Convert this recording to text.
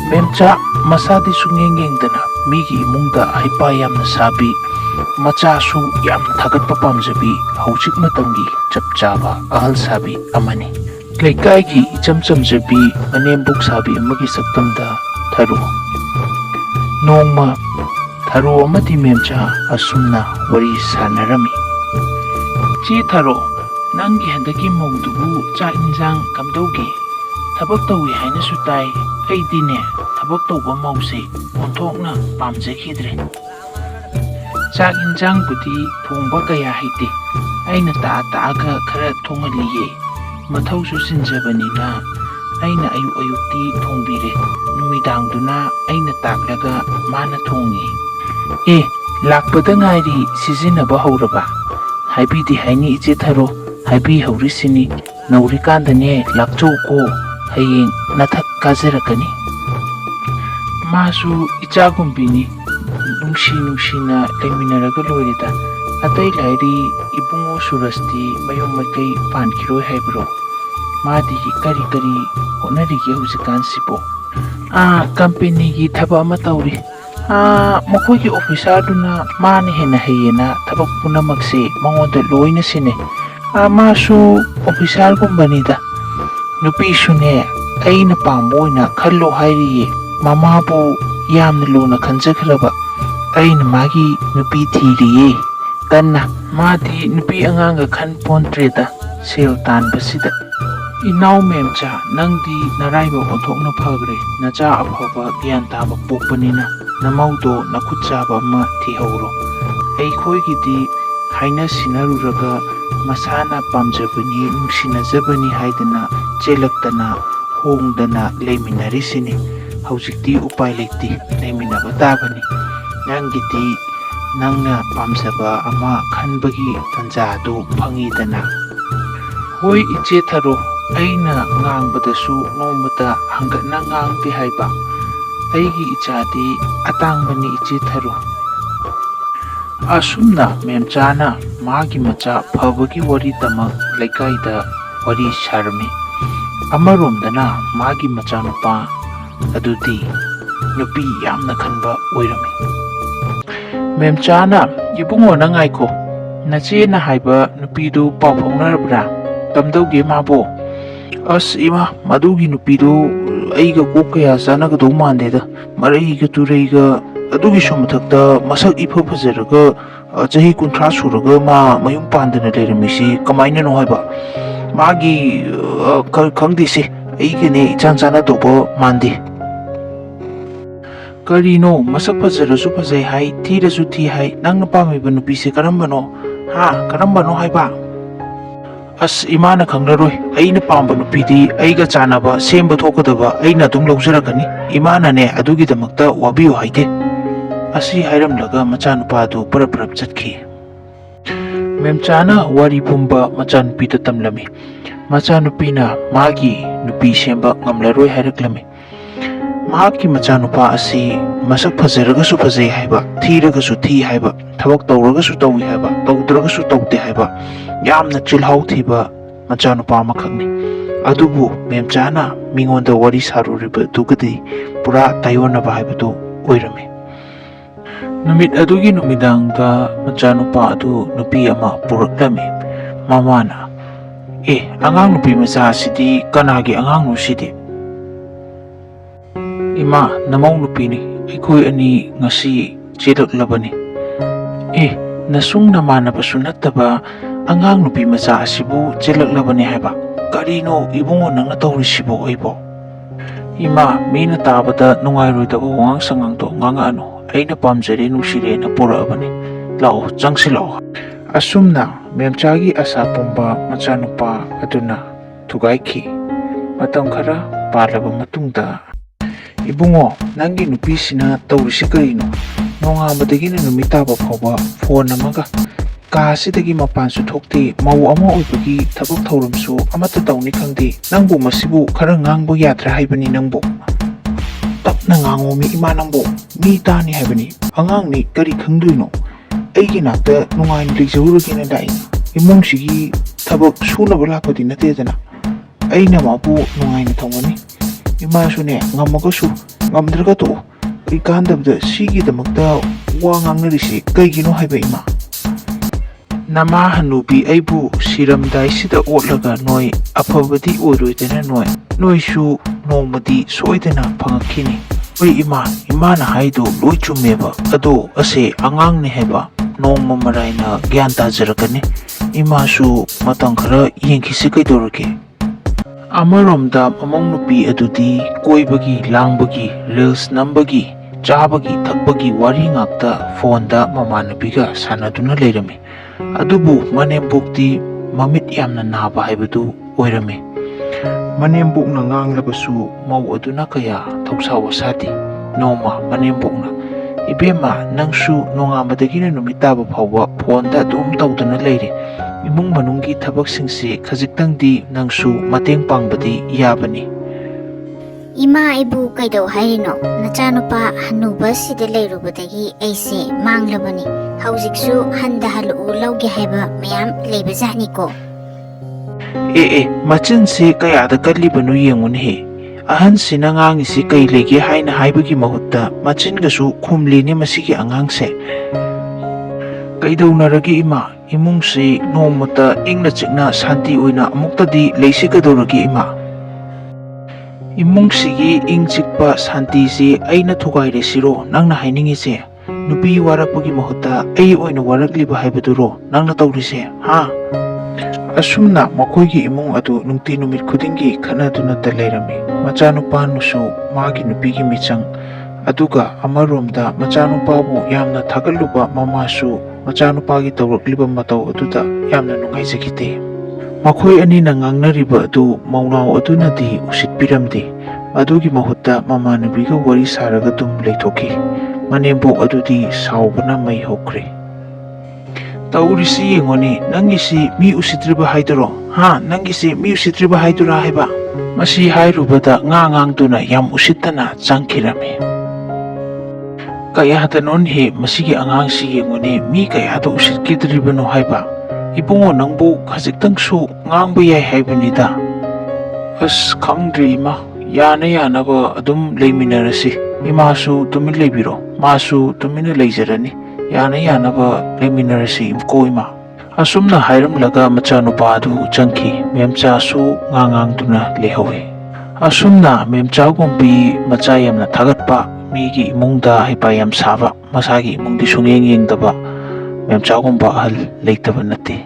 ꯃꯦꯝꯆꯥ ꯃꯁꯥꯗꯤ ꯁꯨꯡꯌꯦꯡ ꯌꯦꯡꯗꯅ ꯃꯤꯒꯤ ꯏꯃꯨꯡꯗ ꯍꯩꯄꯥ ꯌꯥꯝꯅ ꯁꯥꯕꯤ, ꯃꯆꯥꯁꯨ ꯌꯥꯝꯅ ꯊꯥꯒꯠꯄ ꯄꯥꯝꯖꯕꯤ, ꯍꯧꯖꯤꯛ ꯃꯇꯝꯒꯤ ꯆꯞ ꯆꯥꯕ ꯑꯍꯜ ꯁꯥꯕꯤ ꯑꯃꯅꯤ꯫ ꯂꯩꯀꯥꯏꯒꯤ ꯏꯆꯝ ꯆꯝꯖꯕꯤ ꯃꯅꯦꯝꯕꯣꯛ ꯁꯥꯕꯤ ꯑꯃꯒꯤ ꯁꯛꯇꯝꯗ ꯊꯔꯣ꯫ ꯅꯣꯡꯃ ꯊꯔꯣ ꯑꯃꯗꯤ ꯃꯦꯝꯆꯥ ꯑꯁꯨꯝꯅ ꯋꯥꯔꯤ ꯁꯥꯟꯅꯔꯝꯃꯤ꯫ "ꯆꯦ ꯊꯔꯣ, ꯅꯪꯒꯤ ꯍꯟꯗꯛꯀꯤ ꯃꯧꯗꯨꯕꯨ ꯆꯥꯛ ꯏꯟꯖꯥꯡ ꯀꯝꯗꯧꯒꯦ? ꯊꯕꯛ ꯇꯧꯏ ꯍꯥꯏꯅꯁꯨ ꯇꯥꯏ꯫ ꯑꯩꯗꯤꯅꯦ ꯊꯕꯛ ꯇꯧꯕ ꯃꯧꯁꯦ ꯑꯣꯟꯊꯣꯛꯅ ꯄꯥꯝꯖꯈꯤꯗ꯭ꯔꯦ꯫ ꯆꯥꯛ ꯏꯟꯖꯥꯡꯕꯨꯗꯤ ꯊꯣꯡꯕ ꯀꯌꯥ ꯍꯩꯇꯦ, ꯑꯩꯅ ꯇꯥꯛꯑꯒ ꯈꯔ ꯊꯣꯡꯍꯜꯂꯤꯌꯦ꯫ ꯃꯊꯧꯁꯨ ꯆꯤꯟꯖꯕꯅꯤꯅ ꯑꯩꯅ ꯑꯌꯨꯛ ꯑꯌꯨꯛꯇꯤ ꯊꯣꯡꯕꯤꯔꯦ, ꯅꯨꯃꯤꯗꯥꯡꯗꯨꯅ ꯑꯩꯅ ꯇꯥꯛꯂꯒ ꯃꯥꯅ ꯊꯣꯡꯉꯤ꯫ ꯑꯦ, ꯂꯥꯛꯄꯗ ꯉꯥꯏꯔꯤ ꯁꯤꯖꯤꯟꯅꯕ ꯍꯧꯔꯕ? ꯍꯥꯏꯕꯤꯗꯤ ꯍꯥꯏꯅꯤ ꯏꯆꯦ ꯊꯔꯣ, ꯍꯥꯏꯕꯤꯍꯧꯔꯤꯁꯤꯅꯤ꯫ ꯅꯧꯔꯤꯀꯥꯟꯗꯅꯦ ꯂꯥꯛꯆꯧꯀꯣ, ꯍꯌꯦꯡ ꯅꯊꯛ ꯀꯥꯖꯔꯛꯀꯅꯤ꯫ ꯃꯥꯁꯨ ꯏꯆꯥꯒꯨꯝꯕꯤꯅꯤ, ꯅꯨꯡꯁꯤꯅ ꯂꯩꯃꯤꯟꯅꯔꯒ ꯂꯣꯏꯔꯦꯗ꯫ ꯑꯇꯩ ꯂꯥꯏꯔꯤ ꯏꯕꯨꯡꯉꯣ ꯁꯨꯔꯁꯇꯤ ꯃꯌꯨꯝ ꯃꯀꯩ ꯄꯥꯟꯈꯤꯔꯣꯏ ꯍꯥꯏꯕ꯭ꯔꯣ? ꯃꯥꯗꯤ ꯀꯔꯤ ꯍꯣꯠꯅꯔꯤꯒꯦ ꯍꯧꯖꯤꯛꯀꯥꯟꯁꯤꯕꯣ?" "ꯀꯝꯄꯦꯅꯤꯒꯤ ꯊꯕꯛ ꯑꯃ ꯇꯧꯔꯤ꯫ ꯃꯈꯣꯏꯒꯤ ꯑꯣꯐꯤꯁꯥꯔꯗꯨꯅ ꯃꯥꯅ ꯍꯦꯟꯅ ꯍꯩꯌꯦꯅ ꯊꯕꯛ ꯄꯨꯝꯅꯃꯛꯁꯦ ꯃꯉꯣꯟꯗ ꯂꯣꯏꯅ ꯁꯤꯟꯅꯩ꯫ ꯃꯥꯁꯨ ꯑꯣꯐꯤꯁꯥꯔꯒꯨꯝꯕꯅꯤꯗ꯫ ꯅꯨꯄꯤꯁꯨꯅꯦ ꯑꯩꯅ ꯄꯥꯝꯕ ꯑꯣꯏꯅ ꯈꯜꯂꯣ ꯍꯥꯏꯔꯤꯌꯦ꯫ ꯃꯃꯥꯕꯨ ꯌꯥꯝꯅ ꯂꯨꯅ ꯈꯟꯖꯈ꯭ꯔꯕ꯫ ꯑꯩꯅ ꯃꯥꯒꯤ ꯅꯨꯄꯤ ꯊꯤꯔꯤꯌꯦ ꯀꯟꯅ꯫ ꯃꯥꯗꯤ ꯅꯨꯄꯤ ꯑꯉꯥꯡꯒ ꯈꯟ ꯄꯣꯟꯇ꯭ꯔꯦꯗ ꯁꯦꯜ ꯇꯥꯟꯕꯁꯤꯗ꯫ ꯏꯅꯥꯎ ꯃꯦꯝꯆꯥ, ꯅꯪꯗꯤ ꯅꯔꯥꯏꯕꯛ ꯑꯣꯟꯊꯣꯛꯅ ꯐꯈ꯭ꯔꯦ, ꯅꯆꯥ ꯑꯐꯕ ꯒ꯭ꯌꯥꯟ ꯇꯥꯕ ꯄꯣꯛꯄꯅꯤꯅ꯫ ꯅꯃꯧꯗꯣ ꯅꯈꯨꯠ ꯆꯥꯕ ꯑꯃ ꯊꯤꯍꯧꯔꯣ꯫ ꯑꯩꯈꯣꯏꯒꯤꯗꯤ ꯍꯥꯏꯅ ꯁꯤꯟꯅꯔꯨꯔꯒ ꯃꯁꯥꯅ ꯄꯥꯝꯖꯕꯅꯤ, ꯅꯨꯡꯁꯤꯅꯖꯕꯅꯤ ꯍꯥꯏꯗꯅ ꯆꯦꯜꯂꯛꯇꯅ ꯍꯣꯡꯗꯅ ꯂꯩꯃꯤꯟꯅꯔꯤꯁꯤꯅꯤ꯫ ꯍꯧꯖꯤꯛꯇꯤ ꯎꯄꯥꯏ ꯂꯩꯇꯦ, ꯂꯩꯃꯤꯟꯅꯕ ꯇꯥꯕꯅꯤ꯫ ꯅꯪꯒꯤꯗꯤ ꯅꯪꯅ ꯄꯥꯝꯖꯕ ꯑꯃ ꯈꯟꯕꯒꯤ ꯇꯥꯟꯖꯥꯗꯨ ꯐꯪꯉꯤꯗꯅ." "ꯍꯣꯏ ꯏꯆꯦ ꯊꯔꯣ, ꯑꯩꯅ ꯉꯥꯡꯕꯗꯁꯨ ꯅꯣꯡꯃꯇ ꯍꯪꯒꯠꯅ ꯉꯥꯡꯗꯦ ꯍꯥꯏꯕ꯫ ꯑꯩꯒꯤ ꯏꯆꯥꯗꯤ ꯑꯇꯥꯡꯕꯅꯤ ꯏꯆꯦ ꯊꯔꯣ." ꯑꯁꯨꯝꯅ ꯃꯦꯝꯆꯥꯅ ꯃꯥꯒꯤ ꯃꯆꯥ ꯐꯕꯒꯤ ꯋꯥꯔꯤꯗꯃꯛ ꯂꯩꯀꯥꯏꯗ ꯋꯥꯔꯤ ꯁꯥꯔꯝꯃꯤ꯫ ꯑꯃꯔꯣꯝꯗꯅ ꯃꯥꯒꯤ ꯃꯆꯥꯅꯨꯄꯥ ꯑꯗꯨꯗꯤ ꯅꯨꯄꯤ ꯌꯥꯝꯅ ꯈꯟꯕ ꯑꯣꯏꯔꯝꯃꯤ꯫ ꯃꯦꯝꯆꯥꯅ "ꯏꯕꯨꯡꯉꯣ ꯅꯪ ꯉꯥꯏꯈꯣ, ꯅꯆꯦꯅ ꯍꯥꯏꯕ ꯅꯨꯄꯤꯗꯨ ꯄꯥꯎ ꯐꯥꯎꯅꯔꯕ꯭ꯔꯥ? ꯀꯝꯗꯧꯒꯦ ꯃꯥꯕꯣ?" "ꯏꯃꯥ, ꯃꯗꯨꯒꯤ ꯅꯨꯄꯤꯗꯨ ꯑꯩꯒ ꯀꯣꯛ ꯀꯌꯥ ꯆꯥꯟꯅꯒꯗꯧ ꯃꯥꯟꯗꯦꯗ꯫ ꯃꯔꯩꯒ ꯇꯨꯔꯩꯒ, ꯑꯗꯨꯒꯤꯁꯨ ꯃꯊꯛꯇ ꯃꯁꯛ ꯏꯐ ꯐꯖꯔꯒ ꯆꯍꯤ 30 ꯁꯨꯔꯒ ꯃꯥ ꯃꯌꯨꯝ ꯄꯥꯟꯗꯅ ꯂꯩꯔꯝꯃꯤꯁꯤ ꯀꯃꯥꯏꯅꯅꯣ ꯍꯥꯏꯕ? ꯃꯥꯒꯤ ꯈꯪꯗꯦꯁꯦ, ꯑꯩꯒꯅꯦ ꯏꯆꯥꯟ ꯆꯥꯟꯅꯗꯧꯕ ꯃꯥꯟꯗꯦ." "ꯀꯔꯤꯅꯣ, ꯃꯁꯛ ꯐꯖꯔꯁꯨ ꯐꯖꯩ ꯍꯥꯏ, ꯊꯤꯔꯁꯨ ꯊꯤ ꯍꯥই, ꯅꯪꯅ ꯄꯥꯝꯃꯤꯕ ꯅꯨꯄꯤꯁꯦ ꯀꯔꯝꯕꯅꯣ? ꯀꯔꯝꯕꯅꯣ ꯍꯥꯏꯕ?" "ꯏꯃꯥꯅ ꯈꯪꯂꯔꯣꯏ. ꯑꯩꯅ ꯄꯥꯝꯕ ꯅꯨꯄꯤꯗꯤ ꯑꯩꯒ ꯆꯥꯟꯅꯕ, ꯁꯦꯝꯕ ꯊꯣꯛꯀꯗꯕ ꯑꯩꯅ ꯑꯗꯨꯝ ꯂꯧꯖꯔꯛꯀꯅꯤ꯫ ꯏꯃꯥꯅꯅꯦ ꯑꯗꯨꯒꯤꯗꯃꯛꯇ ꯋꯥꯕꯤꯌꯨ ꯍꯥꯏꯗꯦ." ꯑꯁꯤ ꯍꯥꯏꯔꯝꯂꯒ ꯃꯆꯥꯅꯨꯄꯥꯗꯨ ꯄꯔꯞ ꯆꯠꯈꯤ꯫ ꯃꯦꯝꯆꯥꯅ ꯋꯥꯔꯤ ꯄꯨꯝꯕ ꯃꯆꯥꯅꯨꯄꯤꯗ ꯇꯝꯂꯝꯃꯤ꯫ ꯃꯆꯥꯅꯨꯄꯤꯅ ꯃꯥꯒꯤ ꯅꯨꯄꯤ ꯁꯦꯝꯕ ꯉꯝꯂꯔꯣꯏ ꯍꯥꯏꯔꯛꯂꯝꯃꯤ꯫ ꯃꯍꯥꯛꯀꯤ ꯃꯆꯥꯅꯨꯄꯥ ꯑꯁꯤ ꯃꯁꯛ ꯐꯖꯔꯒꯁꯨ ꯐꯖꯩ ꯍꯥꯏꯕ, ꯊꯤꯔꯒꯁꯨ ꯊꯤ ꯍꯥꯏꯕ, ꯊꯕꯛ ꯇꯧꯔꯒꯁꯨ ꯇꯧꯏ ꯍꯥꯏꯕ, ꯇꯧꯗ꯭ꯔꯒꯁꯨ ꯇꯧꯗꯦ ꯍꯥꯏꯕ, ꯌꯥꯝꯅ ꯆꯤꯜꯍꯥꯎ ꯊꯤꯕ ꯃꯆꯥꯅꯨꯄꯥ ꯑꯃꯈꯛꯅꯤ꯫ ꯑꯗꯨꯕꯨ ꯃꯦꯝꯆꯥꯅ ꯃꯤꯉꯣꯟꯗ ꯋꯥꯔꯤ ꯁꯥꯔꯨꯔꯤꯕꯗꯨꯒꯗꯤ ꯄꯨꯔꯥ ꯇꯥꯏꯑꯣꯟꯅꯕ ꯍꯥꯏꯕꯗꯨ ꯑꯣꯏꯔꯝꯃꯤ꯫ ꯅꯨꯃꯤꯠ ꯑꯗꯨꯒꯤ ꯅꯨꯃꯤꯗꯥꯡꯗ ꯃꯆꯥꯅꯨꯄꯥ ꯑꯗꯨ ꯅꯨꯄꯤ ꯑꯃ ꯄꯨꯔꯛꯂꯝꯃꯤ꯫ ꯃꯃꯥꯅ "ꯑꯉꯥꯡ ꯅꯨꯄꯤ ꯃꯆꯥ ꯑꯁꯤꯗꯤ ꯀꯅꯥꯒꯤ ꯑꯉꯥꯡꯅꯣ ꯁꯤꯗꯤ?" "ꯏꯃꯥ, ꯅꯃꯧ ꯅꯨꯄꯤꯅꯤ, ꯑꯩꯈꯣꯏ ꯑꯅꯤ ꯉꯁꯤ ꯆꯦꯜꯂꯛꯂꯕꯅꯤ." "ꯅꯁꯨꯡ ꯅꯃꯥꯟꯅꯕꯁꯨ ꯅꯠꯇꯕ ꯑꯉꯥꯡ ꯅꯨꯄꯤ ꯃꯆꯥ ꯑꯁꯤꯕꯨ ꯆꯦꯜꯂꯛꯂꯕꯅꯤ ꯍꯥꯏꯕ? ꯀꯔꯤꯅꯣ ꯏꯕꯨꯡꯉꯣ ꯅꯪꯅ ꯇꯧꯔꯤꯁꯤꯕꯣ ꯑꯩꯕꯣ?" "ꯏꯃꯥ, ꯃꯤꯅ ꯇꯥꯕꯗ ꯅꯨꯡꯉꯥꯏꯔꯣꯏꯗꯕ ꯋꯥꯉꯥꯡ ꯁꯉꯥꯡꯗꯣ ꯉꯥꯡꯉꯛꯑꯅꯨ. ꯑꯩꯅ ꯄꯥꯝꯖꯔꯦ, ꯅꯨꯡꯁꯤꯔꯦꯅ ꯄꯣꯔꯛꯑꯕꯅꯤ. ꯂꯥꯛꯑꯣ, ꯆꯪꯁꯤꯜꯂꯛꯑꯣ." ꯑꯁꯨꯝꯅ ꯃꯦꯝꯆꯥꯒꯤ ꯑꯁꯥ ꯄꯨꯝꯕ ꯃꯆꯥꯅꯨꯄꯥ ꯑꯗꯨꯅ ꯊꯨꯒꯥꯏꯈꯤ꯫ ꯃꯇꯝ ꯈꯔ ꯄꯥꯜꯂꯕ ꯃꯇꯨꯡꯗ "ꯏꯕꯨꯡꯉꯣ, ꯅꯪꯒꯤ ꯅꯨꯄꯤꯁꯤꯅ ꯇꯧꯔꯤꯁꯤ ꯀꯔꯤꯅꯣ? ꯅꯣꯡꯉꯥꯟꯕꯗꯒꯤꯅ ꯅꯨꯃꯤꯠ ꯇꯥꯕ ꯐꯥꯎꯕ ꯐꯣꯟ ꯑꯃꯒ, ꯀꯥꯁꯤꯗꯒꯤ ꯃꯄꯥꯟꯁꯨ ꯊꯣꯛꯇꯦ, ꯃꯧ ꯑꯃ ꯑꯣꯏꯕꯒꯤ ꯊꯕꯛ ꯊꯧꯔꯝꯁꯨ ꯑꯃꯠꯇ ꯇꯧꯅꯤ ꯈꯪꯗꯦ꯫ ꯅꯪꯕꯨ ꯃꯁꯤꯕꯨ ꯈꯔ ꯉꯥꯡꯕ ꯌꯥꯗ꯭ꯔꯥ ꯍꯥꯏꯕꯅꯤ ꯅꯪꯕꯨ." "ꯇꯞꯅ ꯉꯥꯡꯉꯣꯃꯤ ꯏꯃꯥ ꯅꯪꯕꯨ, ꯃꯤ ꯇꯥꯅꯤ ꯍꯥꯏꯕꯅꯤ꯫ ꯑꯉꯥꯡꯅꯤ, ꯀꯔꯤ ꯈꯪꯗꯣꯏꯅꯣ? ꯑꯩꯒꯤ ꯅꯥꯛꯇ ꯅꯨꯡꯉꯥꯏꯅ ꯂꯩꯖꯔꯨꯔꯒꯦꯅ ꯂꯥꯛꯏꯅꯤ꯫ ꯏꯃꯨꯡꯁꯤꯒꯤ ꯊꯕꯛ ꯁꯨꯅꯕ ꯂꯥꯛꯄꯗꯤ ꯅꯠꯇꯦꯗꯅ꯫ ꯑꯩꯅ ꯃꯥꯕꯨ ꯅꯨꯡꯉꯥꯏꯅ ꯊꯝꯒꯅꯤ꯫ Imasune ngamagasu ngamdraga to kay kahandabda sigidamakta wa ngangnarisi kaygino haiba ima. Nama hanubi aibu siramdai sida otlaga noi afabadi oiroidana noi su nomadi soidana phangakini. Oi imana haido loi chumeba ado ase angang ni heba nongma maraina gyan tajarakani. Ima su matang khara yengkisi kaidorake. Amaromda among nupi adudi koibagi langbagi reels nambagi chabagi thakbagi wari ngakta phone mamanabiga sanaduna leirami. Adubu manembukti mamit yamna naba haibadu oirami. Manembukna nganglabasu mau aduna kaya thoksawa sati. Noma manembukna ibema nangsu nongamadagina numitaba phawba phone dum tawduna leire. Imung manunggi thabaksingsi khajiktangdi nangsu mateng pangbadi yabani. Ima ibu kaido hairino nachanupa hanuba sida leirubadagi aise manglabani haujiksu handa halu lawge haiba mayam leibajani ko. Machinse kayada kalibanu yengun he. Ahan sina ngangisi kay lege haina haibagi mahutta machingasu khumlini masigi angangse. Kaidaunaragi ima imungsi nomata ingna chikna santi oina amuktadi leisikadoragi ima. Imungsigi ingchikpa santi si aina thugaire siro nangna hainingise nupi warakpagi mahutta ai oina warakliba haibaduro nangna tawrise ha. Asumna makoigi imung adu nungti numit khudingi khanaduna ta leirami. Machanupa nusu magi nupigi michang aduga amaromda machanupabu yamna thagaluba mamasu machanupagi tawrakliba matau aduda yamna nungaijagite. Makhoi anina ngangnariba adu maunau adunadi usitpiramde. Adugi mahutta mamanabiga wari saraga dum leithoki. Manembok adudi saubana mai hokre. Taurisi yengoni nangisi mi usitriba haidoro. Ha nangisi mi usitriba haidora haiba. Masi hairubada ngangangduna yam usitana changkirame. Kaya hatanon he masigi angangsi yengoni mi kaya hata usitkidribano haiba. Ibungo nangbu khajiktangsu ngangba yai haibanida. As khangdri ima yana ba adum leiminarasi. Imasu tumin leibiro masu tumina leijarani. Yana ba leiminarasi imko ima. Asumna hairamlaga machanupa adu changki memcha su ngangangduna lehawe. Asumna memcha gombi machayamna thagatpa migi imungda hipayam saba masagi imungdi sungyeng yengdaba memcha gomba ahal leitaba nati.